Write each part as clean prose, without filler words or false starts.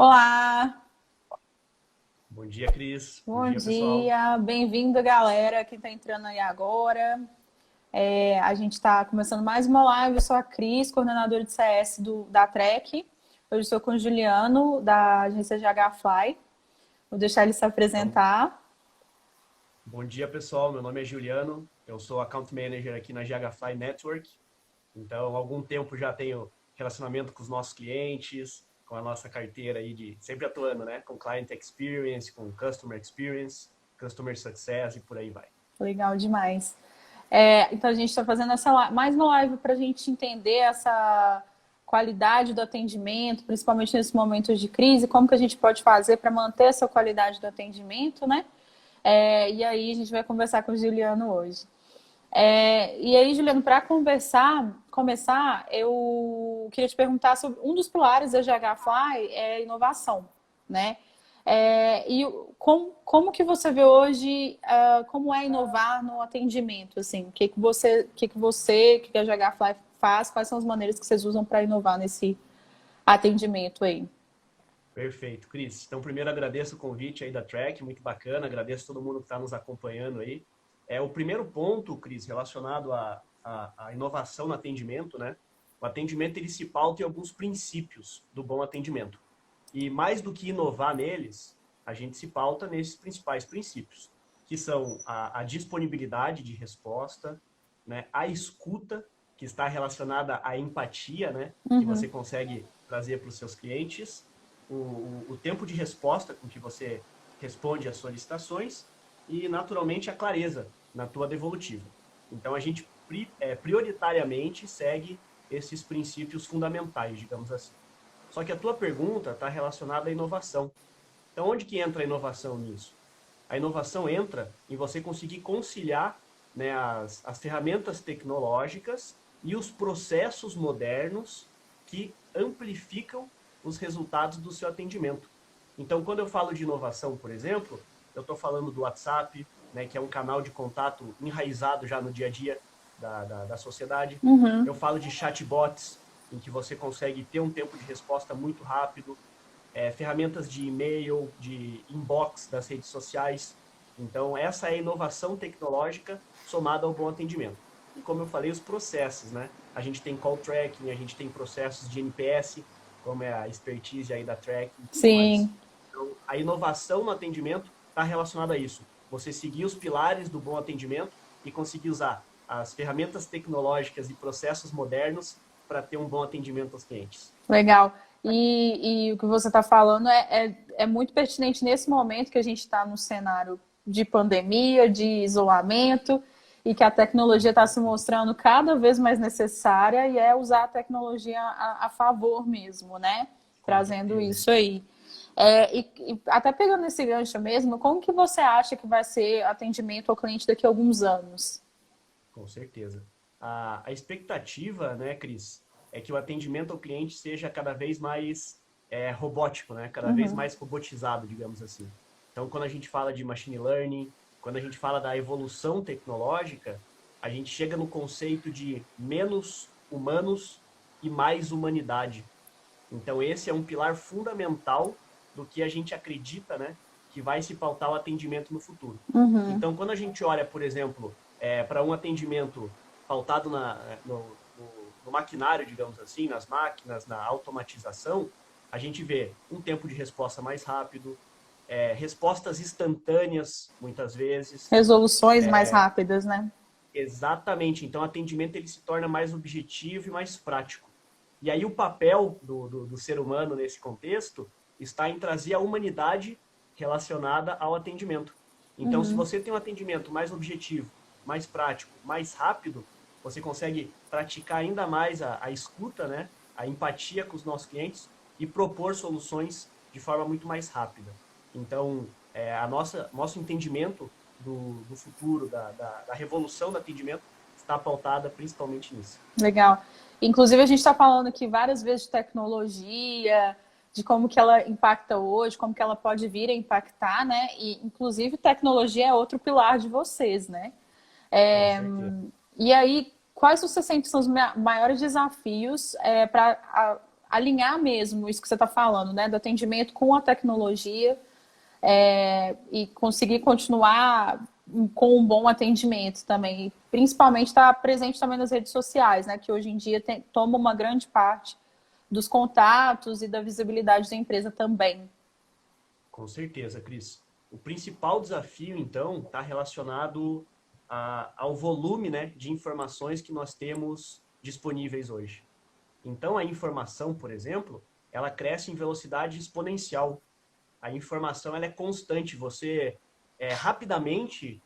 Olá, Bom dia, Cris. Bom bom dia, pessoal. dia, bem-vindo, galera, que está entrando aí agora. A gente está começando mais uma live, eu sou a Cris, coordenadora de CS da Trek. Hoje estou com o Juliano, da agência GH Fly. Vou deixar ele se Então, apresentar. bom dia, pessoal. Meu nome é Juliano. Eu sou Account Manager aqui na GHFly Network. Então, há algum tempo já tenho relacionamento com os nossos clientes, com a nossa carteira aí de sempre atuando, né? Com Client Experience, com Customer Experience, Customer Success e por aí vai. Legal demais. Então a gente está fazendo mais uma live para a gente entender essa qualidade do atendimento, principalmente nesses momentos de crise, como que a gente pode fazer para manter essa qualidade do atendimento, né? E aí a gente vai conversar com o Juliano hoje. E aí, Juliano, para começar, eu queria te perguntar sobre um dos pilares da GH Fly é a inovação, né? Como que você vê hoje, como é inovar no atendimento, assim? O que a GH Fly faz? Quais são as maneiras que vocês usam para inovar nesse atendimento aí? Perfeito, Cris. Então, primeiro agradeço o convite aí da Track, muito bacana. Agradeço todo mundo que está nos acompanhando aí. O primeiro ponto, Cris, relacionado à inovação no atendimento, né? O atendimento ele se pauta em alguns princípios do bom atendimento. E mais do que inovar neles, a gente se pauta nesses principais princípios, que são a disponibilidade de resposta, né? A escuta, que está relacionada à empatia, né? Que você Uhum. consegue trazer para os seus clientes, o tempo de resposta com que você responde às solicitações e, naturalmente, a clareza na tua devolutiva. Então, a gente prioritariamente segue esses princípios fundamentais, digamos assim. Só que a tua pergunta está relacionada à inovação. Então, onde que entra a inovação nisso? A inovação entra em você conseguir conciliar, né, as ferramentas tecnológicas e os processos modernos que amplificam os resultados do seu atendimento. Então, quando eu falo de inovação, por exemplo, eu estou falando do WhatsApp, né, que é um canal de contato enraizado já no dia a dia da sociedade. Uhum. Eu falo de chatbots, em que você consegue ter um tempo de resposta muito rápido, ferramentas de e-mail, de inbox das redes sociais. Então, essa é a inovação tecnológica somada ao bom atendimento. E como eu falei, os processos, né? A gente tem call tracking, a gente tem processos de NPS, como é a expertise aí da tracking e tudo Sim. mais. Então, a inovação no atendimento está relacionada a isso. Você seguir os pilares do bom atendimento e conseguir usar as ferramentas tecnológicas e processos modernos para ter um bom atendimento aos clientes. Legal. E o que você está falando é muito pertinente nesse momento que a gente está no cenário de pandemia, de isolamento, e que a tecnologia está se mostrando cada vez mais necessária e é usar a tecnologia a favor mesmo, né? Com Trazendo certeza. isso aí. E até pegando esse gancho mesmo, como que você acha que vai ser atendimento ao cliente daqui a alguns anos? Com certeza. A expectativa, né, Cris, é que o atendimento ao cliente seja cada vez mais robótico, né? Cada vez mais robotizado, digamos assim. Então, quando a gente fala de machine learning, quando a gente fala da evolução tecnológica, a gente chega no conceito de menos humanos e mais humanidade. Então, esse é um pilar fundamental do que a gente acredita, né, que vai se pautar o atendimento no futuro. Uhum. Então, quando a gente olha, por exemplo, para um atendimento pautado no maquinário, digamos assim, nas máquinas, na automatização, a gente vê um tempo de resposta mais rápido, respostas instantâneas, muitas vezes. Resoluções mais rápidas, né? Exatamente. Então, o atendimento ele se torna mais objetivo e mais prático. E aí, o papel do ser humano nesse contexto está em trazer a humanidade relacionada ao atendimento. Então, se você tem um atendimento mais objetivo, mais prático, mais rápido, você consegue praticar ainda mais a escuta, né? A empatia com os nossos clientes e propor soluções de forma muito mais rápida. Então, nosso entendimento do futuro, da revolução do atendimento, está pautada principalmente nisso. Legal. Inclusive, a gente está falando aqui várias vezes de tecnologia, de como que ela impacta hoje, como que ela pode vir a impactar, né? E, inclusive, tecnologia é outro pilar de vocês, né? Com É, certeza. e aí, quais você sente são os maiores desafios para alinhar mesmo isso que você está falando, né? Do atendimento com a tecnologia e conseguir continuar com um bom atendimento também. E principalmente estar presente também nas redes sociais, né? Que hoje em dia toma uma grande parte dos contatos e da visibilidade da empresa também. Com certeza, Cris. O principal desafio, então, está relacionado ao volume, né, de informações que nós temos disponíveis hoje. Então, a informação, por exemplo, ela cresce em velocidade exponencial. A informação ela é constante. Você, rapidamente,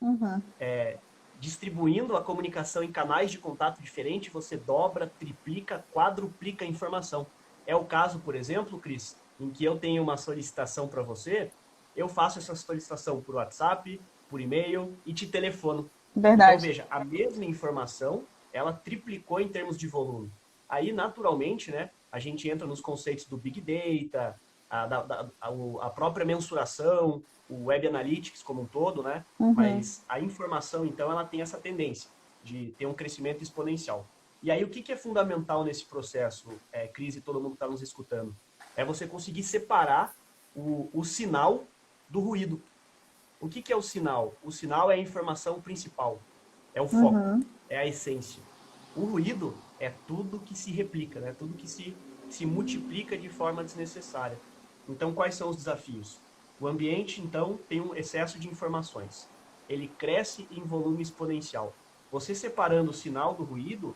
distribuindo a comunicação em canais de contato diferentes, você dobra, triplica, quadruplica a informação. É o caso, por exemplo, Cris, em que eu tenho uma solicitação para você, eu faço essa solicitação por WhatsApp, por e-mail e te telefono. Verdade. Então, veja, a mesma informação, ela triplicou em termos de volume. Aí, naturalmente, né, a gente entra nos conceitos do Big Data, a própria mensuração, o Web Analytics como um todo, né? Mas a informação, então, ela tem essa tendência de ter um crescimento exponencial. E aí, o que é fundamental nesse processo, Cris e todo mundo que está nos escutando? É você conseguir separar o sinal do ruído. O que é o sinal? O sinal é a informação principal, é o foco, é a essência. O ruído é tudo que se replica, né? Tudo que se multiplica de forma desnecessária. Então, quais são os desafios? O ambiente, então, tem um excesso de informações. Ele cresce em volume exponencial. Você separando o sinal do ruído,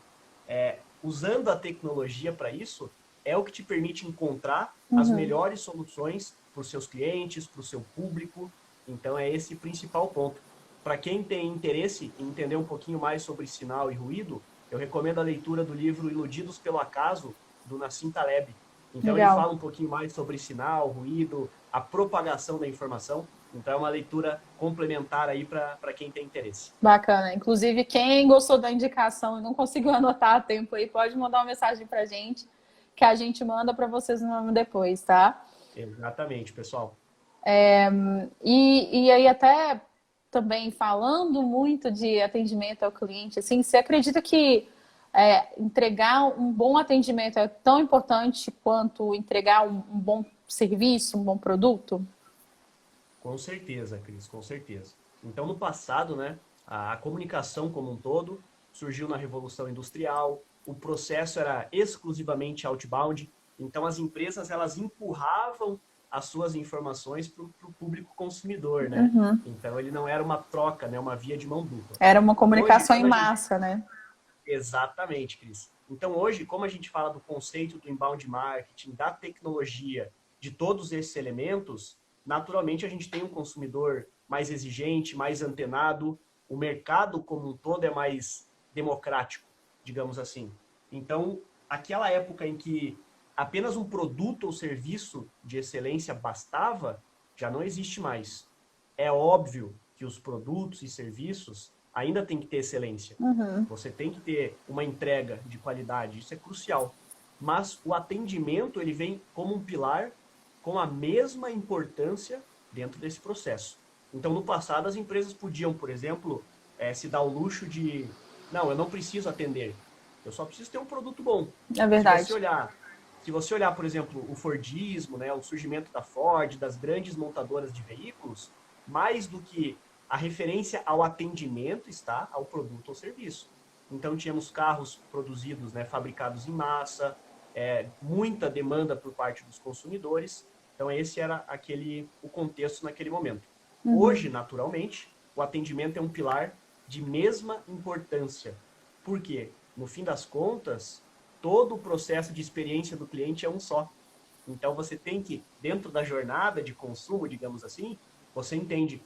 usando a tecnologia para isso, é o que te permite encontrar as melhores soluções para os seus clientes, para o seu público. Então, é esse o principal ponto. Para quem tem interesse em entender um pouquinho mais sobre sinal e ruído, eu recomendo a leitura do livro Iludidos pelo Acaso, do Nassim Taleb. Então, Legal. ele fala um pouquinho mais sobre sinal, ruído, a propagação da informação. Então, é uma leitura complementar aí para quem tem interesse. Bacana. Inclusive, quem gostou da indicação e não conseguiu anotar a tempo aí, pode mandar uma mensagem para a gente, que a gente manda para vocês no nome depois, tá? Exatamente, pessoal. E aí, até também falando muito de atendimento ao cliente, assim, você acredita que entregar um bom atendimento é tão importante quanto entregar um bom serviço, um bom produto? Com certeza, Cris, com certeza. Então, no passado, né, a comunicação como um todo surgiu na Revolução Industrial, o processo era exclusivamente outbound, então as empresas elas empurravam as suas informações para o público consumidor, né? Então, ele não era uma troca, né, uma via de mão dupla. Era uma Hoje, comunicação em quando a gente... massa, né? Exatamente, Cris. Então, hoje, como a gente fala do conceito do inbound marketing, da tecnologia, de todos esses elementos, naturalmente a gente tem um consumidor mais exigente, mais antenado, o mercado como um todo é mais democrático, digamos assim. Então, aquela época em que apenas um produto ou serviço de excelência bastava, já não existe mais. É óbvio que os produtos e serviços ainda têm que ter excelência. Você tem que ter uma entrega de qualidade, isso é crucial. Mas o atendimento, ele vem como um pilar com a mesma importância dentro desse processo. Então, no passado, as empresas podiam, por exemplo, se dar o luxo de, não, eu não preciso atender, eu só preciso ter um produto bom. É verdade. Se você olhar, por exemplo, o Fordismo, né, o surgimento da Ford, das grandes montadoras de veículos, mais do que a referência ao atendimento está ao produto ou serviço. Então, tínhamos carros produzidos, né, fabricados em massa, muita demanda por parte dos consumidores. Então, esse era o contexto naquele momento. Hoje, naturalmente, o atendimento é um pilar de mesma importância. Por quê? No fim das contas, todo o processo de experiência do cliente é um só. Então, você tem que, dentro da jornada de consumo, digamos assim, você entende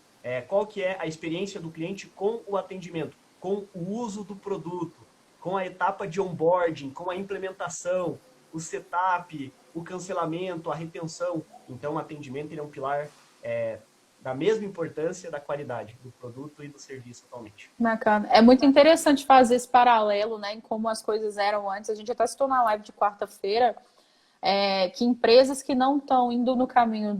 qual que é a experiência do cliente com o atendimento, com o uso do produto, com a etapa de onboarding, com a implementação, o setup, o cancelamento, a retenção. Então, o atendimento ele é um pilar da mesma importância da qualidade do produto e do serviço atualmente. Bacana. É muito interessante fazer esse paralelo, né, em como as coisas eram antes. A gente até citou na live de quarta-feira que empresas que não estão indo no caminho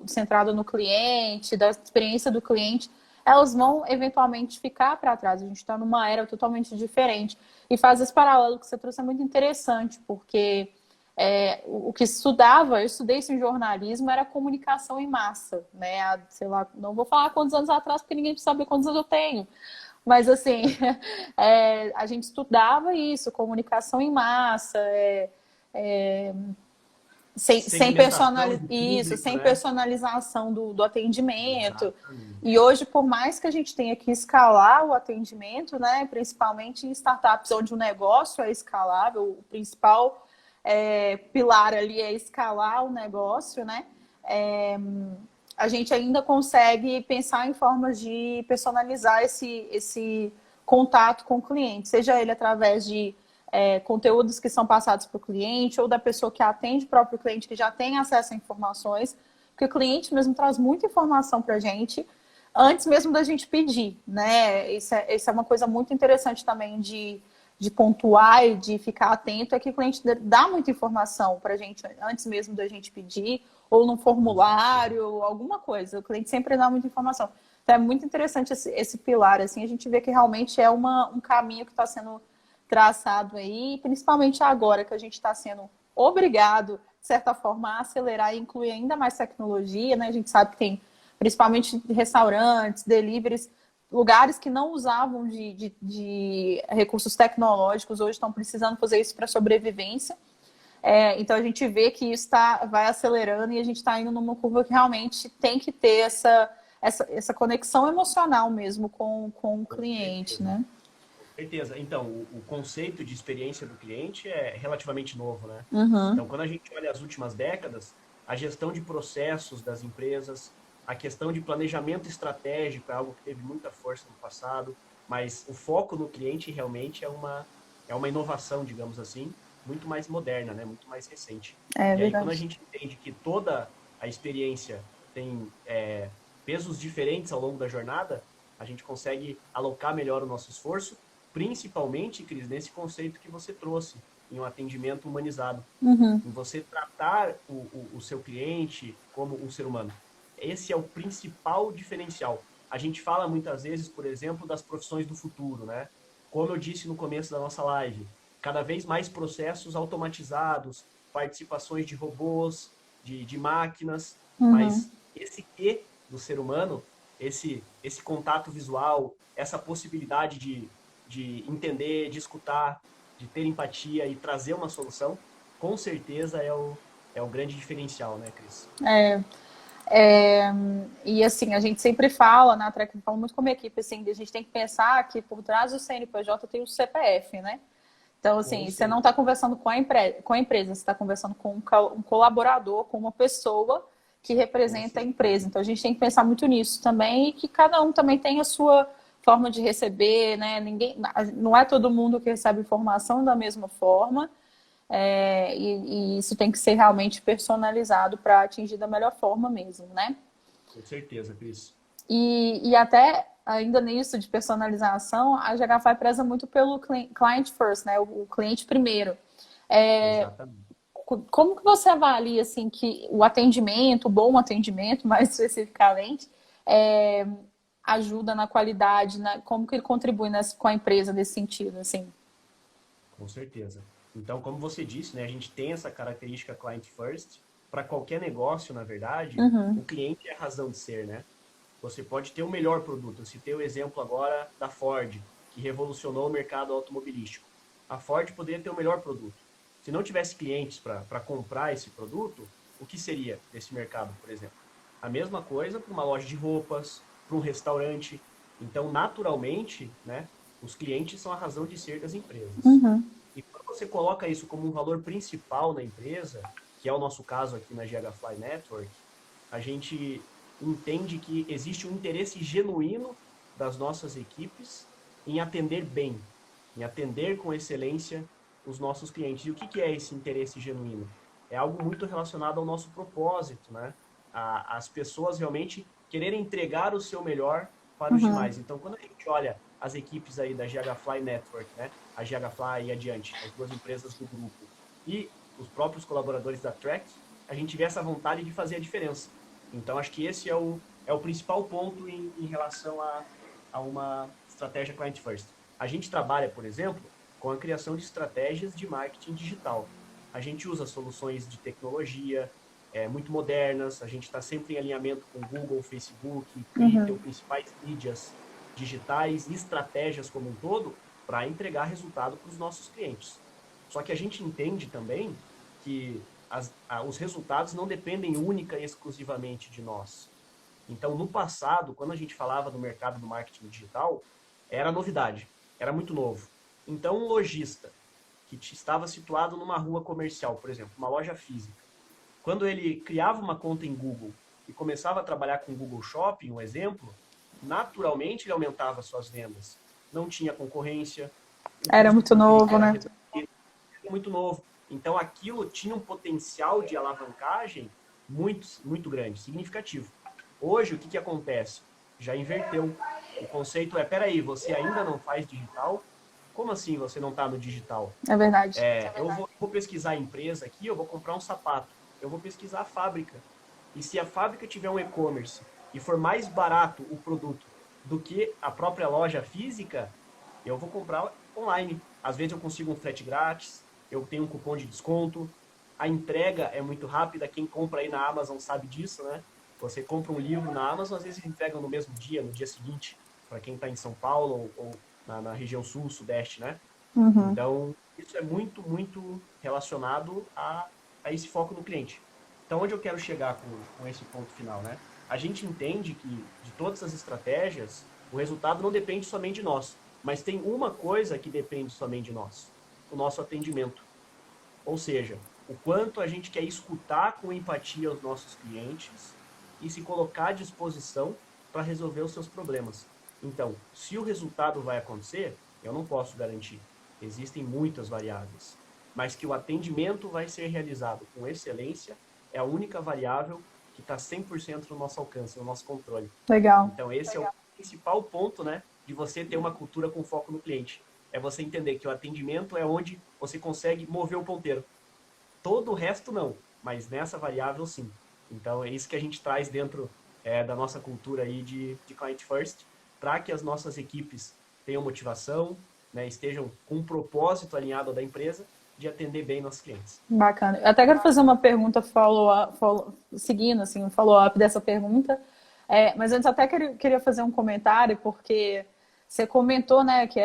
centrado no cliente, da experiência do cliente, elas vão eventualmente ficar para trás. A gente está numa era totalmente diferente. E fazer esse paralelo que você trouxe é muito interessante, porque o que estudava, eu estudei isso em jornalismo, era comunicação em massa, né? Sei lá, não vou falar quantos anos atrás, porque ninguém precisa saber quantos anos eu tenho. Mas, assim, a gente estudava isso, comunicação em massa, Segmentação de público, sem né? personalização do atendimento. E Exatamente. hoje, por mais que a gente tenha que escalar o atendimento, né, principalmente em startups onde o negócio é escalável, o principal pilar ali é escalar o negócio, né? A gente ainda consegue pensar em formas de personalizar esse contato com o cliente, seja ele através de conteúdos que são passados para o cliente ou da pessoa que atende o próprio cliente, que já tem acesso a informações, porque o cliente mesmo traz muita informação para a gente antes mesmo da gente pedir, né? Isso é uma coisa muito interessante também de pontuar e de ficar atento, é que o cliente dá muita informação para a gente antes mesmo da gente pedir, ou num formulário, alguma coisa. O cliente sempre dá muita informação. Então é muito interessante esse pilar, assim, a gente vê que realmente é um caminho que está sendo traçado aí, principalmente agora que a gente está sendo obrigado, de certa forma, a acelerar e incluir ainda mais tecnologia, né? A gente sabe que tem, principalmente restaurantes, deliveries, lugares que não usavam de recursos tecnológicos, hoje estão precisando fazer isso para sobrevivência. Então a gente vê que isso vai acelerando e a gente está indo numa curva que realmente tem que ter essa conexão emocional mesmo com o Com cliente, certeza. né? Com certeza. Então, o conceito de experiência do cliente é relativamente novo, né? Uhum, Então, quando a gente olha as últimas décadas, a gestão de processos das empresas, a questão de planejamento estratégico é algo que teve muita força no passado, mas o foco no cliente realmente é uma inovação, digamos assim, muito mais moderna, né? Muito mais recente. é E aí, quando a verdade. gente entende que toda a experiência tem pesos diferentes ao longo da jornada, a gente consegue alocar melhor o nosso esforço, principalmente, Cris, nesse conceito que você trouxe, em um atendimento humanizado, Uhum, em você tratar o seu cliente como um ser humano. Esse é o principal diferencial. A gente fala muitas vezes, por exemplo, das profissões do futuro, né? Como eu disse no começo da nossa live, cada vez mais processos automatizados, participações de robôs, de máquinas, uhum. mas esse quê do ser humano, esse contato visual, essa possibilidade de entender, de escutar, de ter empatia e trazer uma solução, com certeza é o grande diferencial, né, Cris? É, é, e assim, a gente sempre fala, na Trek, fala muito com a minha equipe, assim, a gente tem que pensar que por trás do CNPJ tem o CPF, né? Então, Com assim, você não certeza. está conversando com a empresa, você está conversando com um colaborador, com uma pessoa que Com representa a empresa. certeza. Então, a gente tem que pensar muito nisso também e que cada um também tem a sua forma de receber, né? Não é todo mundo que recebe informação da mesma forma, e isso tem que ser realmente personalizado para atingir da melhor forma mesmo, né? Com certeza, Cris. E até ainda nisso de personalização, a GHFI preza muito pelo client first, né? O cliente primeiro. Exatamente. Como que você avalia assim que o atendimento, o bom atendimento, mais especificamente, é, ajuda na qualidade, como que ele contribui com a empresa nesse sentido, assim? Com certeza. Então, como você disse, né, a gente tem essa característica client first. Para qualquer negócio, na verdade, o Uhum, cliente é a razão de ser, né? Você pode ter o melhor produto. Eu citei o exemplo agora da Ford, que revolucionou o mercado automobilístico. A Ford poderia ter o melhor produto. Se não tivesse clientes para comprar esse produto, o que seria desse mercado, por exemplo? A mesma coisa para uma loja de roupas, para um restaurante. Então, naturalmente, né, os clientes são a razão de ser das empresas. uhum, E quando você coloca isso como um valor principal na empresa, que é o nosso caso aqui na GHFly Network, a gente entende que existe um interesse genuíno das nossas equipes em atender bem, em atender com excelência os nossos clientes. E o que é esse interesse genuíno? É algo muito relacionado ao nosso propósito, né? As pessoas realmente quererem entregar o seu melhor para os uhum. demais. Então, quando a gente olha as equipes aí da GHFly Network, né? A GHFly e adiante, as duas empresas do grupo, e os próprios colaboradores da Track, a gente vê essa vontade de fazer a diferença. Então, acho que esse é o principal ponto em relação a uma estratégia client first. A gente trabalha, por exemplo, com a criação de estratégias de marketing digital. a gente usa soluções de tecnologia muito modernas, a gente está sempre em alinhamento com Google, Facebook, Twitter, principais mídias digitais e estratégias como um todo para entregar resultado para os nossos clientes. Só que a gente entende também que os resultados não dependem única e exclusivamente de nós. Então, no passado, quando a gente falava do mercado do marketing digital, era novidade, era muito novo. Então, um lojista que estava situado numa rua comercial, por exemplo, uma loja física, quando ele criava uma conta em Google e começava a trabalhar com o Google Shopping, um exemplo, naturalmente ele aumentava suas vendas. Não tinha concorrência. Era muito novo, né? Muito novo. Então, aquilo tinha um potencial de alavancagem muito grande, significativo. Hoje, o que acontece? Já inverteu. O conceito é, peraí, você ainda não faz digital? Como assim você não está no digital? É verdade. Eu vou pesquisar a empresa aqui, eu vou comprar um sapato. Eu vou pesquisar a fábrica. E se a fábrica tiver um e-commerce e for mais barato o produto do que a própria loja física, eu vou comprar online. Às vezes eu consigo um frete grátis, eu tenho um cupom de desconto, a entrega é muito rápida, quem compra aí na Amazon sabe disso, né? Você compra um livro na Amazon, às vezes entregam no mesmo dia, no dia seguinte, para quem está em São Paulo ou na região sul, sudeste, né? Então, isso é muito relacionado a esse foco no cliente. Então, onde eu quero chegar com esse ponto final, né? A gente entende que de todas as estratégias, o resultado não depende somente de nós, mas tem uma coisa que depende somente de nós, o nosso atendimento. Ou seja, o quanto a gente quer escutar com empatia os nossos clientes e se colocar à disposição para resolver os seus problemas. Então, se o resultado vai acontecer, eu não posso garantir. Existem muitas variáveis. Mas que o atendimento vai ser realizado com excelência é a única variável que está 100% no nosso alcance, no nosso controle. Legal. Então, esse é o principal ponto, né, de você ter uma cultura com foco no cliente. É você entender que o atendimento é onde você consegue mover o ponteiro. Todo o resto não, mas nessa variável sim. Então é isso que a gente traz dentro da nossa cultura aí de Client First, para que as nossas equipes tenham motivação, né, estejam com um propósito alinhado ao da empresa de atender bem nossos clientes. Bacana. Eu até quero fazer uma pergunta seguindo assim, um follow-up dessa pergunta. Mas antes até queria fazer um comentário, porque você comentou, né, que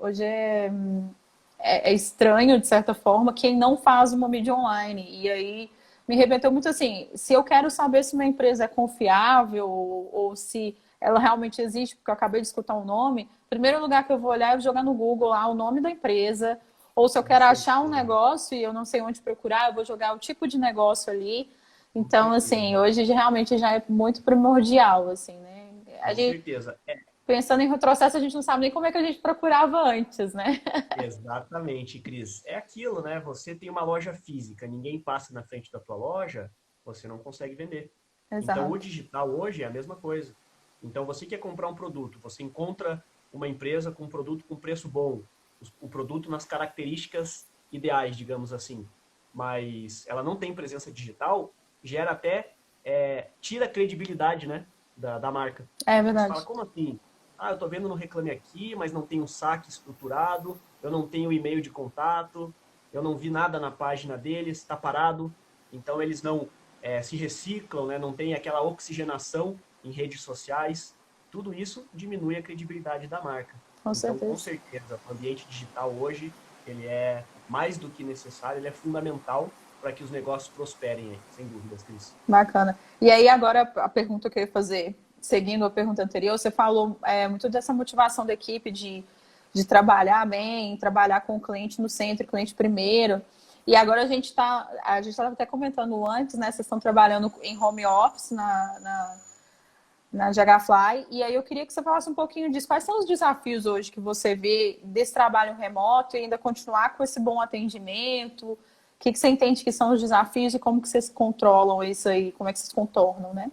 hoje é estranho, de certa forma, quem não faz uma mídia online. E aí me remeteu muito assim, se eu quero saber se uma empresa é confiável ou se ela realmente existe, porque eu acabei de escutar um nome, o primeiro lugar que eu vou olhar é jogar no Google lá o nome da empresa, ou se eu quero achar um negócio e eu não sei onde procurar, eu vou jogar o tipo de negócio ali. Então, assim, hoje realmente já é muito primordial, assim, né? Com certeza. Pensando em retrocesso, a gente não sabe nem como é que a gente procurava antes, né? Exatamente, Cris. É aquilo, né? Você tem uma loja física, ninguém passa na frente da tua loja, você não consegue vender. Então, o Exato. digital hoje é a mesma coisa. Então, você quer comprar um produto, você encontra uma empresa com um produto com preço bom, o produto nas características ideais, digamos assim, mas ela não tem presença digital, gera até, tira a credibilidade, né, da marca. É Você fala, verdade. como assim? Ah, eu tô vendo no Reclame Aqui, mas não tem um saque estruturado, eu não tenho e-mail de contato, eu não vi nada na página deles, está parado. Então, eles não se reciclam, né? Não tem aquela oxigenação em redes sociais. Tudo isso diminui a credibilidade da marca. Com Então, com certeza. certeza, o ambiente digital hoje, ele é mais do que necessário, ele é fundamental para que os negócios prosperem, aí, sem dúvidas, Cris. Bacana. E aí, agora, a pergunta que eu ia fazer, seguindo a pergunta anterior, você falou muito dessa motivação da equipe de trabalhar bem, trabalhar com o cliente no centro, cliente primeiro. E agora a gente estava até comentando antes, né? Vocês estão trabalhando em home office na GHFly. E aí eu queria que você falasse um pouquinho disso. Quais são os desafios hoje que você vê desse trabalho remoto e ainda continuar com esse bom atendimento? O que você entende que são os desafios e como que vocês controlam isso aí? Como é que vocês contornam, né?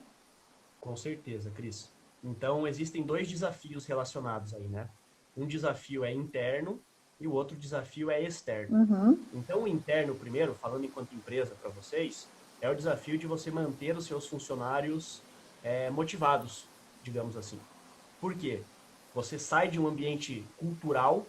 Com certeza, Cris. Então, existem dois desafios relacionados aí, né? Um desafio é interno e o outro desafio é externo. Então, o interno, primeiro, falando enquanto empresa para vocês, é o desafio de você manter os seus funcionários motivados, digamos assim. Por quê? Você sai de um ambiente cultural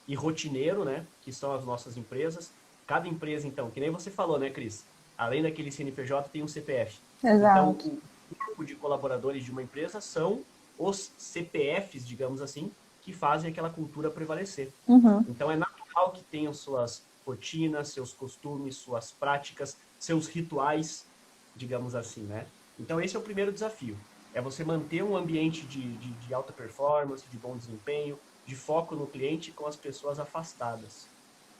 e rotineiro, né? Que são as nossas empresas. Cada empresa, então, que nem você falou, né, Cris? Além daquele CNPJ, tem um CPF. Então, Exato. o grupo de colaboradores de uma empresa são os CPFs, digamos assim, que fazem aquela cultura prevalecer. Uhum. Então, é natural que tenham suas rotinas, seus costumes, suas práticas, seus rituais, digamos assim, né? Então, esse é o primeiro desafio. É você manter um ambiente de alta performance, de bom desempenho, de foco no cliente com as pessoas afastadas.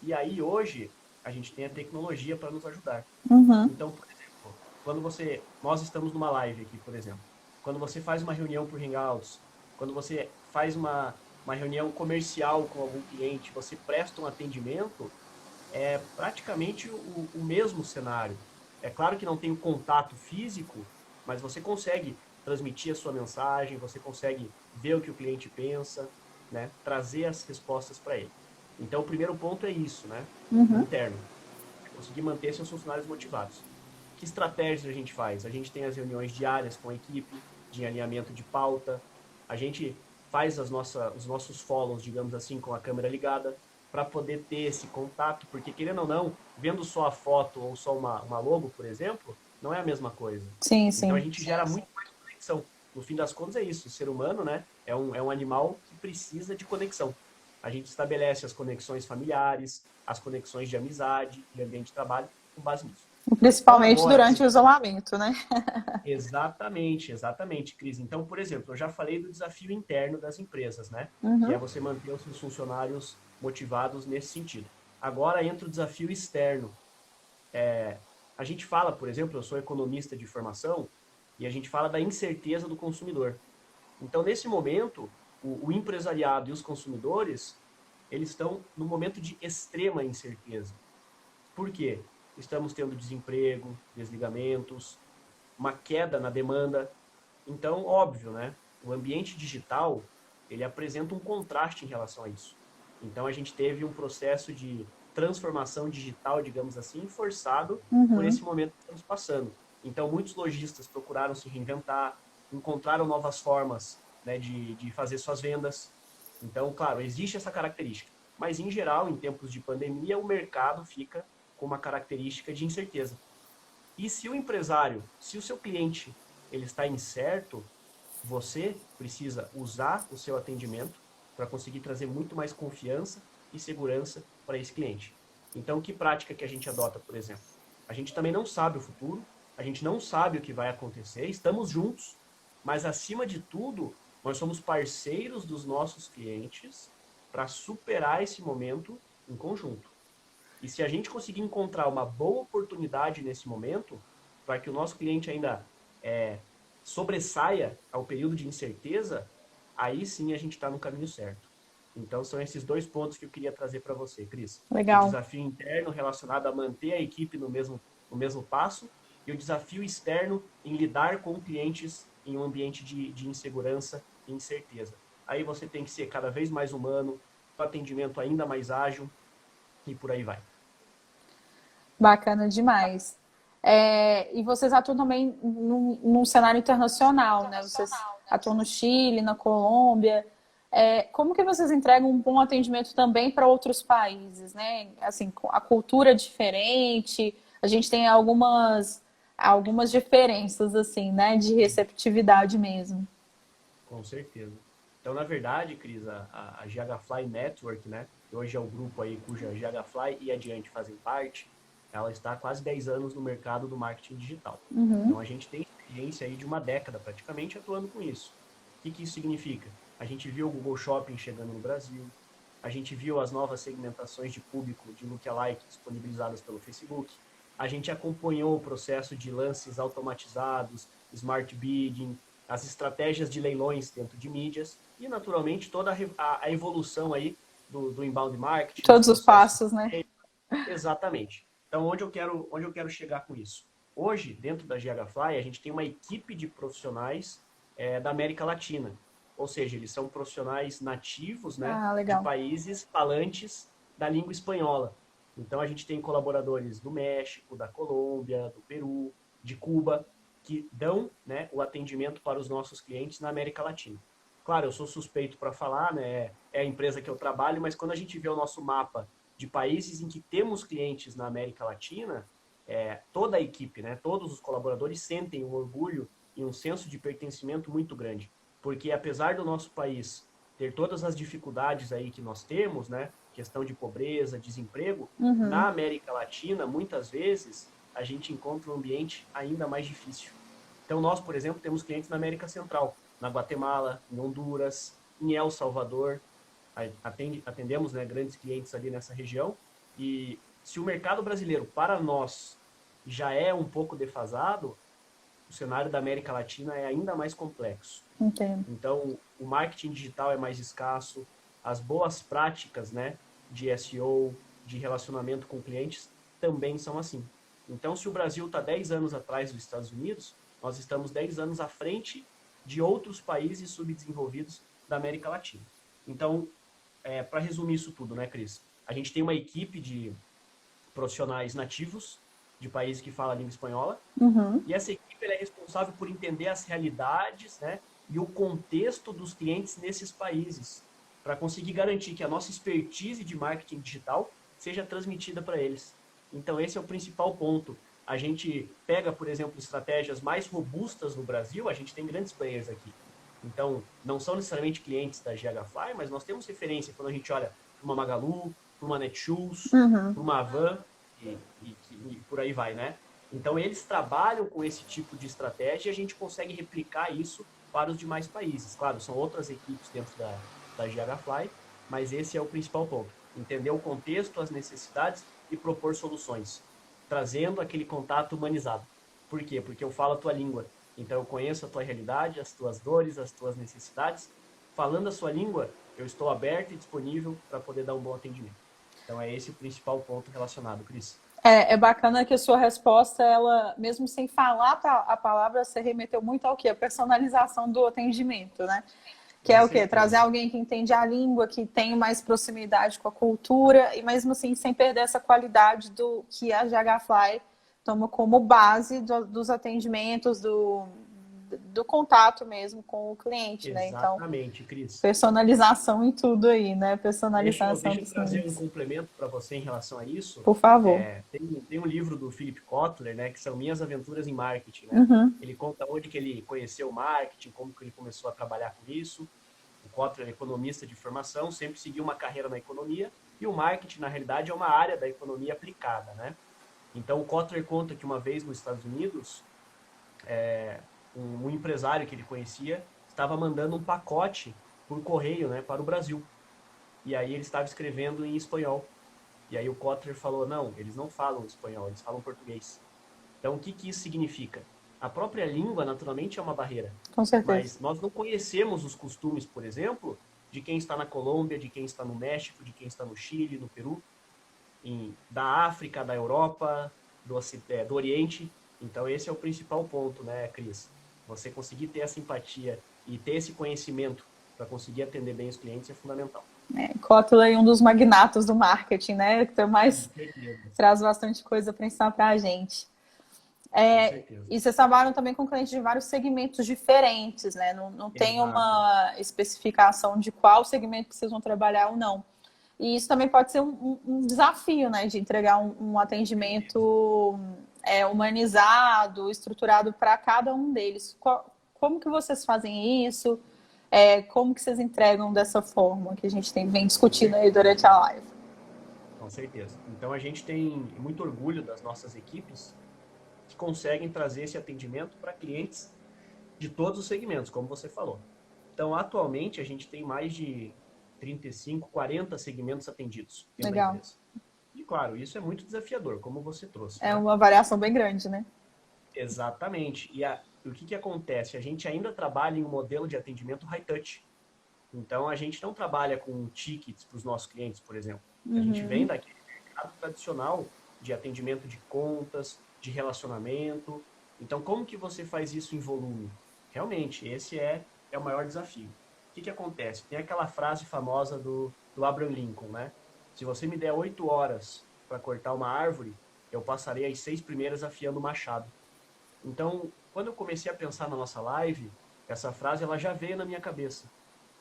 E aí, hoje, a gente tem a tecnologia para nos ajudar. Uhum. Então, por exemplo, nós estamos numa live aqui, por exemplo, quando você faz uma reunião por Hangouts, quando você faz uma reunião comercial com algum cliente, você presta um atendimento, é praticamente o mesmo cenário. É claro que não tem o contato físico, mas você consegue transmitir a sua mensagem, você consegue ver o que o cliente pensa, né? Trazer as respostas para ele. Então, o primeiro ponto é isso, né? O Uhum. interno. É conseguir manter seus funcionários motivados. Que estratégias a gente faz? A gente tem as reuniões diárias com a equipe, de alinhamento de pauta. A gente faz os nossos follows, digamos assim, com a câmera ligada, para poder ter esse contato, porque querendo ou não, vendo só a foto ou só uma logo, por exemplo, não é a mesma coisa. Sim, Então a sim. gente gera muito mais conexão. No fim das contas é isso, o ser humano, né, é um animal que precisa de conexão. A gente estabelece as conexões familiares, as conexões de amizade, de ambiente de trabalho, com base nisso. Então Principalmente agora, durante o isolamento, né? exatamente, exatamente, Cris. Então, por exemplo, eu já falei do desafio interno das empresas, né? Que Uhum. é você manter os seus funcionários motivados nesse sentido. Agora entra o desafio externo. A gente fala, por exemplo, eu sou economista de formação, e a gente fala da incerteza do consumidor. Então, nesse momento, o empresariado e os consumidores, eles estão no momento de extrema incerteza. Por quê? Estamos tendo desemprego, desligamentos, uma queda na demanda. Então, óbvio, né? O ambiente digital, ele apresenta um contraste em relação a isso. Então, a gente teve um processo de transformação digital, digamos assim, forçado por Uhum. esse momento que estamos passando. Então, muitos lojistas procuraram se reinventar, encontraram novas formas, né, de fazer suas vendas. Então, claro, existe essa característica. Mas, em geral, em tempos de pandemia, o mercado fica com uma característica de incerteza. E se o empresário, se o seu cliente, ele está incerto, você precisa usar o seu atendimento para conseguir trazer muito mais confiança e segurança para esse cliente. Então, que prática que a gente adota, por exemplo? A gente também não sabe o futuro, a gente não sabe o que vai acontecer, estamos juntos, mas acima de tudo, nós somos parceiros dos nossos clientes para superar esse momento em conjunto. E se a gente conseguir encontrar uma boa oportunidade nesse momento, para que o nosso cliente ainda é, sobressaia ao período de incerteza, aí sim a gente está no caminho certo. Então são esses dois pontos que eu queria trazer para você, Cris. O Legal. desafio interno relacionado a manter a equipe no mesmo passo e o desafio externo em lidar com clientes em um ambiente de insegurança e incerteza. Aí você tem que ser cada vez mais humano, o atendimento ainda mais ágil e por aí vai. Bacana demais. E vocês atuam também num cenário internacional, né? Vocês atuam no Chile, na Colômbia. Como que vocês entregam um bom atendimento também para outros países, né? Assim, a cultura é diferente, a gente tem algumas diferenças, assim, né? De receptividade mesmo. Com certeza. Então, na verdade, Cris, a GHFly Network, né, que hoje é o grupo aí cuja GHFly e Adiante fazem parte, ela está há quase 10 anos no mercado do marketing digital. Uhum. Então, a gente tem experiência aí de uma década praticamente atuando com isso. O que isso significa? A gente viu o Google Shopping chegando no Brasil, a gente viu as novas segmentações de público de lookalike disponibilizadas pelo Facebook, a gente acompanhou o processo de lances automatizados, smart bidding, as estratégias de leilões dentro de mídias e, naturalmente, toda a evolução aí do inbound marketing, dos Todos os processos. passos, né? Exatamente. Então, onde eu quero chegar com isso? Hoje, dentro da GHFly, a gente tem uma equipe de profissionais da América Latina. Ou seja, eles são profissionais nativos, né, Ah, de legal. países falantes da língua espanhola. Então, a gente tem colaboradores do México, da Colômbia, do Peru, de Cuba, que dão, né, o atendimento para os nossos clientes na América Latina. Claro, eu sou suspeito para falar, né, é a empresa que eu trabalho, mas quando a gente vê o nosso mapa de países em que temos clientes na América Latina, toda a equipe, né, todos os colaboradores sentem um orgulho e um senso de pertencimento muito grande. Porque apesar do nosso país ter todas as dificuldades aí que nós temos, né, questão de pobreza, desemprego, na América Latina, muitas vezes, a gente encontra um ambiente ainda mais difícil. Então, nós, por exemplo, temos clientes na América Central, na Guatemala, em Honduras, em El Salvador. Atendemos, né, grandes clientes ali nessa região. E se o mercado brasileiro, para nós, já é um pouco defasado, o cenário da América Latina é ainda mais complexo. Entendo. Então, o marketing digital é mais escasso, as boas práticas, né, de SEO, de relacionamento com clientes, também são assim. Então, se o Brasil está 10 anos atrás dos Estados Unidos, nós estamos 10 anos à frente de outros países subdesenvolvidos da América Latina. Então, para resumir isso tudo, né, Cris? A gente tem uma equipe de profissionais nativos de países que falam a língua espanhola, e essa equipe é responsável por entender as realidades, né, e o contexto dos clientes nesses países, para conseguir garantir que a nossa expertise de marketing digital seja transmitida para eles. Então, esse é o principal ponto. A gente pega, por exemplo, estratégias mais robustas no Brasil, a gente tem grandes players aqui. Então, não são necessariamente clientes da GHFly, mas nós temos referência quando a gente olha para uma Magalu, para uma Netshoes, para uma Avan e por aí vai, né? Então, eles trabalham com esse tipo de estratégia e a gente consegue replicar isso para os demais países. Claro, são outras equipes dentro da GHFly, mas esse é o principal ponto. Entender o contexto, as necessidades e propor soluções, trazendo aquele contato humanizado. Por quê? Porque eu falo a tua língua. Então, eu conheço a tua realidade, as tuas dores, as tuas necessidades. Falando a sua língua, eu estou aberto e disponível para poder dar um bom atendimento. Então, é esse o principal ponto relacionado, Cris. É bacana que a sua resposta, ela, mesmo sem falar a palavra, você remeteu muito ao quê? A personalização do atendimento, né? Que é o quê? Trazer alguém que entende a língua, que tem mais proximidade com a cultura, e mesmo assim sem perder essa qualidade do que a GHFly toma como base dos atendimentos, do contato mesmo com o cliente, né? Então, exatamente, Cris. personalização em tudo aí, né? Personalização Deixa eu trazer um complemento para você em relação a isso. Por favor. Tem um livro do Philip Kotler, né, que são Minhas Aventuras em Marketing, né? Ele conta onde que ele conheceu o marketing, como que ele começou a trabalhar com isso. O Kotler é economista de formação, sempre seguiu uma carreira na economia, e o marketing, na realidade, é uma área da economia aplicada, né? Então, o Kotler conta que uma vez nos Estados Unidos, um empresário que ele conhecia estava mandando um pacote por correio, né, para o Brasil. E aí ele estava escrevendo em espanhol. E aí o Kotler falou, não, eles não falam espanhol, eles falam português. Então, o que isso significa? A própria língua, naturalmente, é uma barreira. Com certeza. Mas nós não conhecemos os costumes, por exemplo, de quem está na Colômbia, de quem está no México, de quem está no Chile, no Peru, da África, da Europa, do Oriente. Então, esse é o principal ponto, né, Cris? Você conseguir ter essa empatia e ter esse conhecimento para conseguir atender bem os clientes é fundamental. Kotler é um dos magnatos do marketing, né? Que traz bastante coisa para ensinar para a gente. E vocês trabalham também com clientes de vários segmentos diferentes, né? Não tem uma especificação de qual segmento que vocês vão trabalhar ou não. E isso também pode ser um desafio, né? De entregar um atendimento humanizado, estruturado para cada um deles. Como que vocês fazem isso? Como que vocês entregam dessa forma que a gente vem discutindo aí durante a live? Com certeza. Então, a gente tem muito orgulho das nossas equipes que conseguem trazer esse atendimento para clientes de todos os segmentos, como você falou. Então, atualmente, a gente tem mais de 35, 40 segmentos atendidos. Legal. E, claro, isso é muito desafiador, como você trouxe. É uma variação bem grande, né? Exatamente. E o que acontece? A gente ainda trabalha em um modelo de atendimento high touch. Então, a gente não trabalha com tickets para os nossos clientes, por exemplo. A gente vem daquele mercado tradicional de atendimento de contas, de relacionamento. Então, como que você faz isso em volume? Realmente, esse é o maior desafio. O que acontece? Tem aquela frase famosa do Abraham Lincoln, né? Se você me der 8 horas para cortar uma árvore, eu passarei as 6 primeiras afiando o machado. Então, quando eu comecei a pensar na nossa live, essa frase ela já veio na minha cabeça,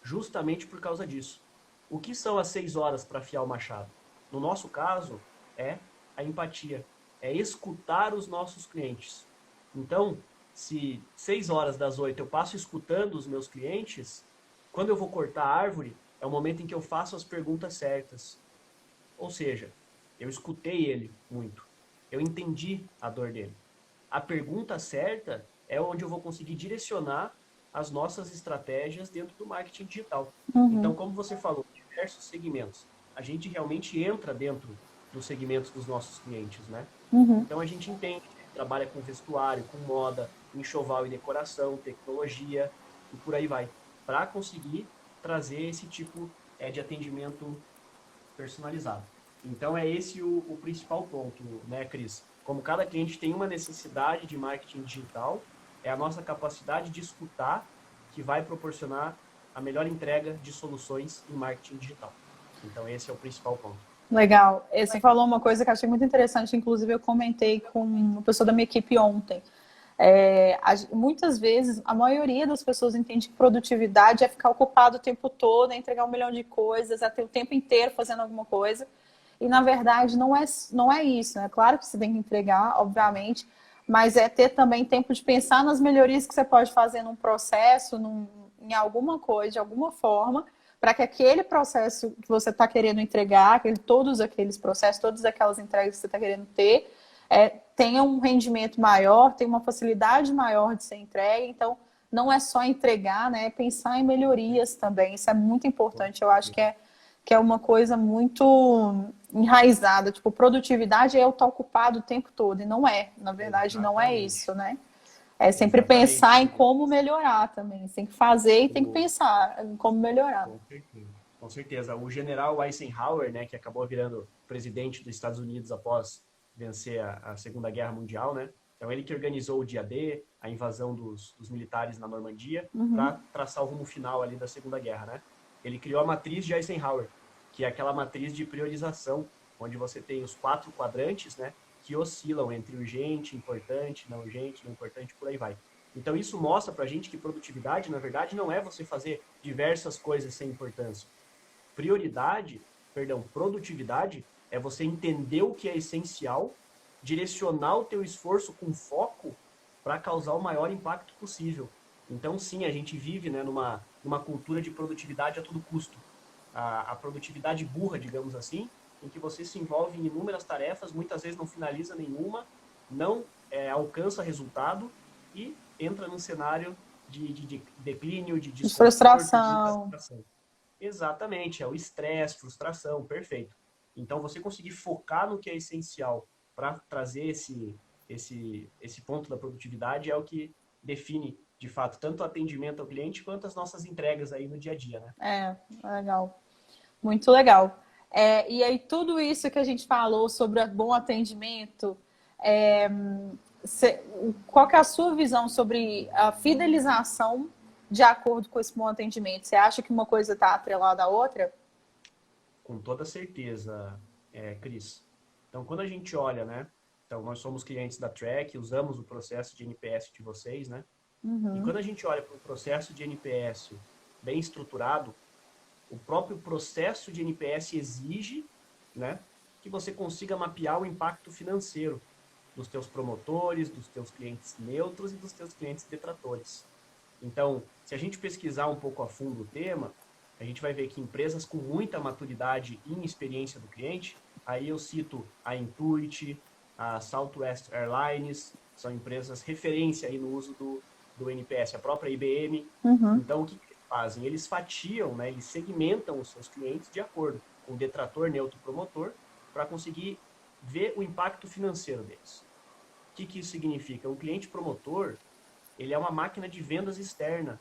justamente por causa disso. O que são as 6 horas para afiar o machado? No nosso caso, é a empatia, é escutar os nossos clientes. Então, se 6 horas das 8 eu passo escutando os meus clientes, quando eu vou cortar a árvore, é o momento em que eu faço as perguntas certas. Ou seja, eu escutei ele muito. Eu entendi a dor dele. A pergunta certa é onde eu vou conseguir direcionar as nossas estratégias dentro do marketing digital. Então, como você falou, diversos segmentos. A gente realmente entra dentro dos segmentos dos nossos clientes, né? Então, a gente entende, trabalha com vestuário, com moda, enxoval e decoração, tecnologia e por aí vai, para conseguir trazer esse tipo de atendimento personalizado. Então, é esse o principal ponto, né, Cris? Como cada cliente tem uma necessidade de marketing digital, é a nossa capacidade de escutar que vai proporcionar a melhor entrega de soluções em marketing digital. Então, esse é o principal ponto. Legal. Você falou uma coisa que eu achei muito interessante, inclusive eu comentei com uma pessoa da minha equipe ontem. Muitas vezes, a maioria das pessoas entende que produtividade é ficar ocupado o tempo todo, é entregar 1 milhão de coisas, é ter o tempo inteiro fazendo alguma coisa. E, na verdade, não é isso, né? Claro que você tem que entregar, obviamente, mas é ter também tempo de pensar nas melhorias que você pode fazer num processo, em alguma coisa, de alguma forma, para que aquele processo que você está querendo entregar, todos aqueles processos, todas aquelas entregas que você está querendo ter, tenha um rendimento maior, tenha uma facilidade maior de ser entregue. Então, não é só entregar, né? É pensar em melhorias também. Isso é muito importante. Eu acho que é uma coisa muito enraizada. Tipo, produtividade é eu estar ocupado o tempo todo. E não é. Na verdade, não é isso, né? É sempre pensar em Exatamente. como melhorar também. Você tem que fazer e tem que O, pensar em como melhorar. com certeza. Com certeza. O general Eisenhower, né, que acabou virando presidente dos Estados Unidos após vencer a Segunda Guerra Mundial, né? Então, ele que organizou o dia D, a invasão dos militares na Normandia, para traçar o rumo final ali da Segunda Guerra, né? Ele criou a matriz de Eisenhower, que é aquela matriz de priorização, onde você tem os 4 quadrantes, né, que oscilam entre urgente, importante, não importante, por aí vai. Então, isso mostra para a gente que produtividade, na verdade, não é você fazer diversas coisas sem importância. Produtividade é você entender o que é essencial, direcionar o teu esforço com foco para causar o maior impacto possível. Então, sim, a gente vive, né, numa cultura de produtividade a todo custo. A produtividade burra, digamos assim, em que você se envolve em inúmeras tarefas, muitas vezes não finaliza nenhuma, não alcança resultado e entra num cenário de declínio, de De desconforto, de frustração. insatisfação. Exatamente, é o estresse, frustração, perfeito. Então, você conseguir focar no que é essencial para trazer esse ponto da produtividade é o que define, de fato, tanto o atendimento ao cliente quanto as nossas entregas aí no dia a dia, né? Legal. Muito legal. E aí, tudo isso que a gente falou sobre bom atendimento, é, qual que é a sua visão sobre a fidelização de acordo com esse bom atendimento? Você acha que uma coisa está atrelada à outra? Com toda certeza, Cris. Então, quando a gente olha, né? Então, nós somos clientes da Track, usamos o processo de NPS de vocês, né? E quando a gente olha para o processo de NPS bem estruturado, o próprio processo de NPS exige, né, que você consiga mapear o impacto financeiro dos teus promotores, dos teus clientes neutros e dos teus clientes detratores. Então, se a gente pesquisar um pouco a fundo o tema, a gente vai ver que empresas com muita maturidade e experiência do cliente, aí eu cito a Intuit, a Southwest Airlines, são empresas referência aí no uso do NPS, a própria IBM. Então, o que eles fazem? Eles fatiam, né, eles segmentam os seus clientes de acordo com o detrator, neutro, promotor, para conseguir ver o impacto financeiro deles. O que isso significa? Um cliente promotor, ele é uma máquina de vendas externa.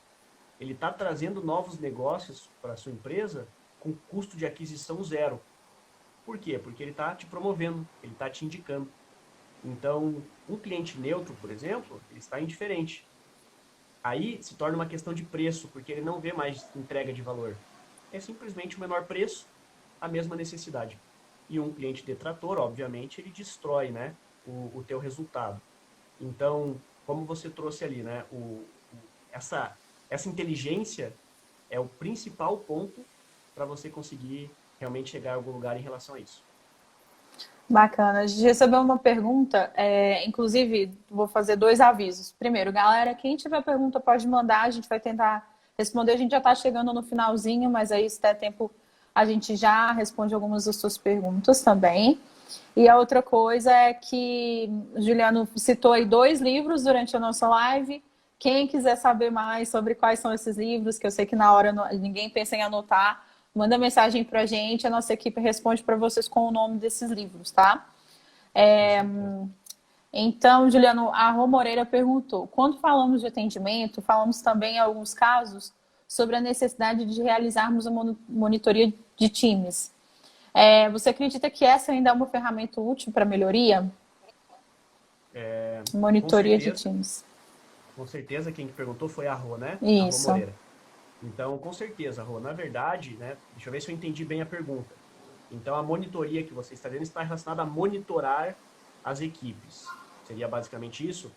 Ele está trazendo novos negócios para a sua empresa com custo de aquisição zero. Por quê? Porque ele está te promovendo, ele está te indicando. Então, um cliente neutro, por exemplo, ele está indiferente. Aí se torna uma questão de preço, porque ele não vê mais entrega de valor. É simplesmente o menor preço, a mesma necessidade. E um cliente detrator, obviamente, ele destrói, né, o teu resultado. Então, como você trouxe ali, né, essa inteligência é o principal ponto para você conseguir realmente chegar a algum lugar em relação a isso. Bacana. A gente recebeu uma pergunta, inclusive vou fazer 2 avisos. Primeiro, galera, quem tiver pergunta pode mandar, a gente vai tentar responder. A gente já está chegando no finalzinho, mas aí se der tempo a gente já responde algumas das suas perguntas também. E a outra coisa é que o Juliano citou aí 2 livros durante a nossa live. Quem quiser saber mais sobre quais são esses livros, que eu sei que na hora ninguém pensa em anotar, manda mensagem para a gente, a nossa equipe responde para vocês com o nome desses livros, tá? Então, Juliano, a Rô Moreira perguntou: quando falamos de atendimento, falamos também em alguns casos sobre a necessidade de realizarmos uma monitoria de times. Você acredita que essa ainda é uma ferramenta útil para melhoria? Com Monitoria de certeza, times. com certeza quem que perguntou foi a Rô, né? A Rô Isso. Moreira. Então, com certeza, Rô, na verdade, né? Deixa eu ver se eu entendi bem a pergunta. Então, a monitoria que você está vendo está relacionada a monitorar as equipes. Seria basicamente isso?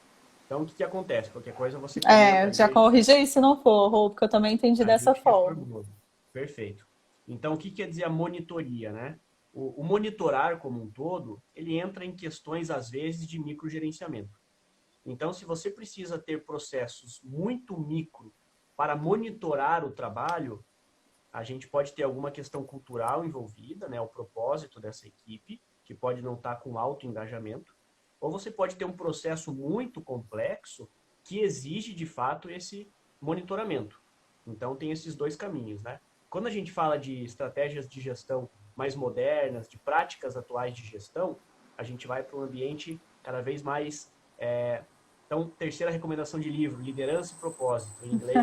Então, o que acontece? Qualquer coisa você comenta ali, Já corrija aí se não for, Rô, porque eu também entendi a dessa gente forma. reformula. Perfeito. Então, o que quer dizer a monitoria, né? O monitorar como um todo, ele entra em questões, às vezes, de microgerenciamento. Então, se você precisa ter processos muito micro para monitorar o trabalho, a gente pode ter alguma questão cultural envolvida, né? O propósito dessa equipe, que pode não estar com alto engajamento, ou você pode ter um processo muito complexo que exige, de fato, esse monitoramento. Então, tem esses 2 caminhos, né? Quando a gente fala de estratégias de gestão mais modernas, de práticas atuais de gestão, a gente vai para um ambiente cada vez mais... Então, terceira recomendação de livro, Liderança e Propósito, em inglês,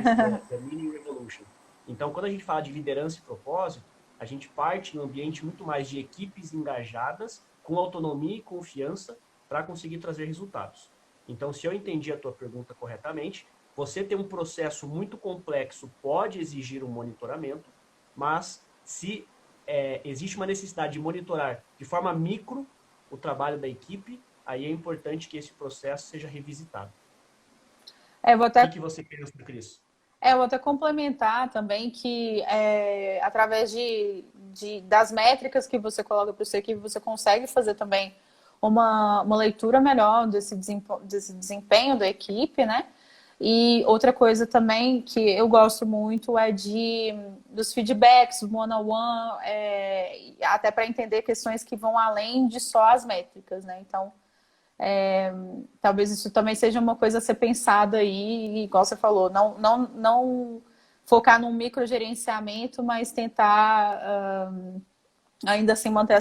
The Meaning Revolution. Então, quando a gente fala de liderança e propósito, a gente parte em um ambiente muito mais de equipes engajadas, com autonomia e confiança, para conseguir trazer resultados. Então, se eu entendi a tua pergunta corretamente, você ter um processo muito complexo pode exigir um monitoramento, mas se existe uma necessidade de monitorar de forma micro o trabalho da equipe, aí é importante que esse processo seja revisitado. Vou O que, até que você pensa, Cris? vou até complementar também que através das métricas que você coloca para o seu equipe, você consegue fazer também uma leitura melhor desse desempenho da equipe, né? E outra coisa também que eu gosto muito é dos feedbacks, one-on-one, até para entender questões que vão além de só as métricas, né? Então, talvez isso também seja uma coisa a ser pensada aí, igual você falou, não focar num microgerenciamento, mas tentar ainda assim manter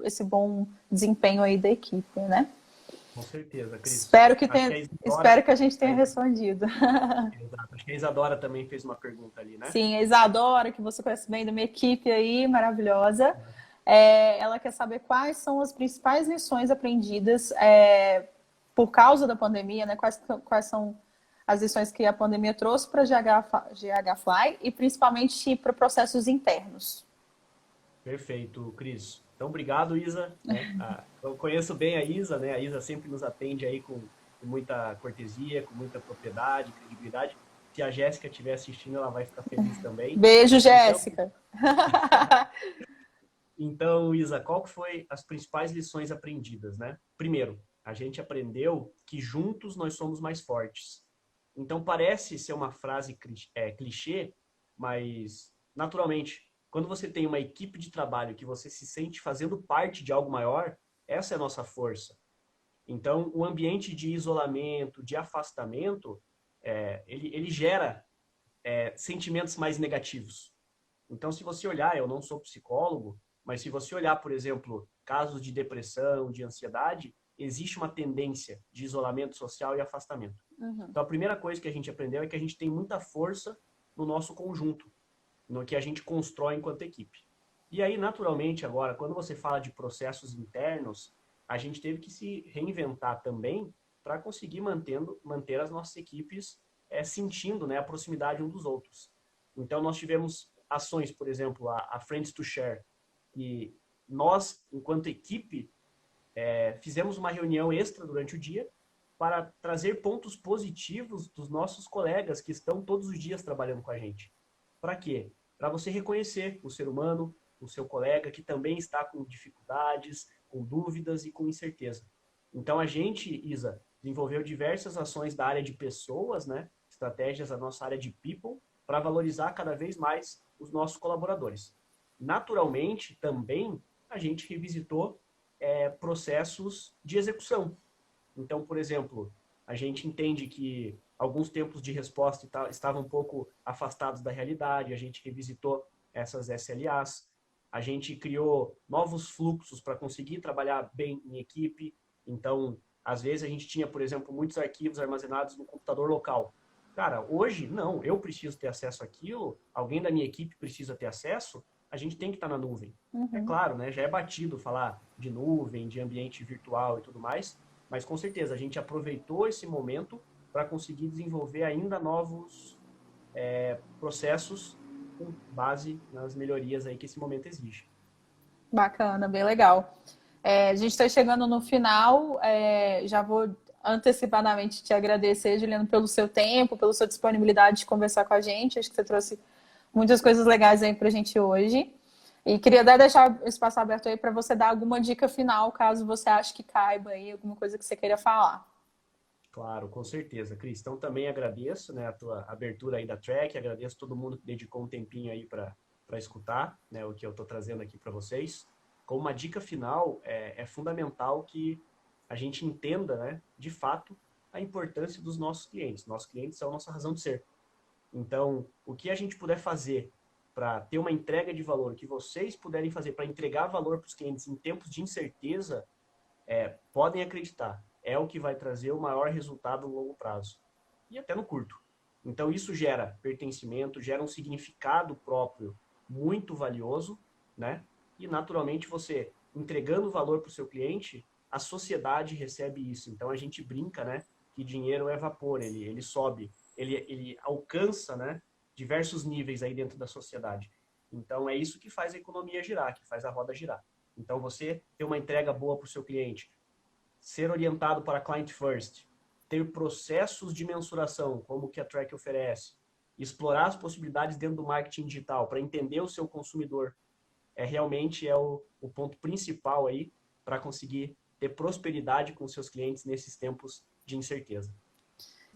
esse bom desempenho aí da equipe, né? Com certeza, Cris. Espero que Acho que tenha, espero que a gente tenha respondido. Exato. Acho que a Isadora também fez uma pergunta ali, né? Sim, a Isadora, que você conhece bem da minha equipe aí, maravilhosa. Ela quer saber quais são as principais lições aprendidas por causa da pandemia, né? Quais são as lições que a pandemia trouxe para GH Fly e principalmente para processos internos. Perfeito, Cris. Então, obrigado, Isa. Né? Eu conheço bem a Isa, né? A Isa sempre nos atende aí com muita cortesia, com muita propriedade, credibilidade. Se a Jéssica estiver assistindo, ela vai ficar feliz também. Beijo, Então, Jéssica. então, Isa, qual que foi as principais lições aprendidas, né? Primeiro, a gente aprendeu que juntos nós somos mais fortes. Então, parece ser uma frase clichê, mas, naturalmente, quando você tem uma equipe de trabalho que você se sente fazendo parte de algo maior, essa é a nossa força. Então, o ambiente de isolamento, de afastamento, ele gera sentimentos mais negativos. Então, se você olhar, eu não sou psicólogo, mas se você olhar, por exemplo, casos de depressão, de ansiedade, existe uma tendência de isolamento social e afastamento. Então, a primeira coisa que a gente aprendeu é que a gente tem muita força no nosso conjunto, no que a gente constrói enquanto equipe. E aí, naturalmente, agora, quando você fala de processos internos, a gente teve que se reinventar também para conseguir manter as nossas equipes sentindo, né, a proximidade um dos outros. Então, nós tivemos ações, por exemplo, a Friends to Share, e nós, enquanto equipe, fizemos uma reunião extra durante o dia para trazer pontos positivos dos nossos colegas que estão todos os dias trabalhando com a gente. Para quê? Para você reconhecer o ser humano, o seu colega que também está com dificuldades, com dúvidas e com incerteza. Então, a gente, Isa, desenvolveu diversas ações da área de pessoas, né? Estratégias da nossa área de people, para valorizar cada vez mais os nossos colaboradores. Naturalmente, também, a gente revisitou processos de execução. Então, por exemplo, a gente entende que alguns tempos de resposta estavam um pouco afastados da realidade, a gente revisitou essas SLAs, a gente criou novos fluxos para conseguir trabalhar bem em equipe. Então, às vezes a gente tinha, por exemplo, muitos arquivos armazenados no computador local. Cara, hoje, não, eu preciso ter acesso àquilo, alguém da minha equipe precisa ter acesso, a gente tem que estar na nuvem. É claro, né, já é batido falar de nuvem, de ambiente virtual e tudo mais, mas com certeza a gente aproveitou esse momento para conseguir desenvolver ainda novos processos com base nas melhorias aí que esse momento exige. Bacana, bem legal. A gente está chegando no final, já vou antecipadamente te agradecer, Juliano, pelo seu tempo, pela sua disponibilidade de conversar com a gente. Acho que você trouxe muitas coisas legais aí para a gente hoje. E queria deixar o espaço aberto aí para você dar alguma dica final, caso você ache que caiba aí, alguma coisa que você queira falar. Claro, com certeza, Cris. Então também agradeço, né, a tua abertura aí da Track, agradeço todo mundo que dedicou um tempinho aí para escutar, né, o que eu estou trazendo aqui para vocês. Como uma dica final, é fundamental que a gente entenda, né, de fato, a importância dos nossos clientes. Nossos clientes são a nossa razão de ser. Então, o que a gente puder fazer para ter uma entrega de valor, que vocês puderem fazer para entregar valor para os clientes em tempos de incerteza, podem acreditar, é o que vai trazer o maior resultado no longo prazo. E até no curto. Então, isso gera pertencimento, gera um significado próprio muito valioso, né? E, naturalmente, você entregando valor para o seu cliente, a sociedade recebe isso. Então, a gente brinca, né? Que dinheiro é vapor, ele sobe, ele alcança, né? Diversos níveis aí dentro da sociedade. Então, é isso que faz a economia girar, que faz a roda girar. Então, você ter uma entrega boa para o seu cliente, ser orientado para client first, ter processos de mensuração, como o que a Track oferece, explorar as possibilidades dentro do marketing digital para entender o seu consumidor, realmente o ponto principal aí para conseguir ter prosperidade com seus clientes nesses tempos de incerteza.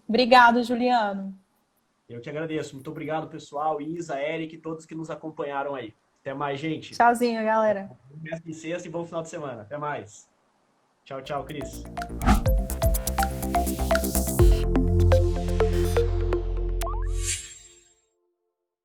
Obrigado, Juliano. Eu que agradeço. Muito obrigado, pessoal. Isa, Eric, todos que nos acompanharam aí. Até mais, gente. Tchauzinho, galera. Bom resto de sexta e bom final de semana. Até mais. Tchau, tchau, Cris.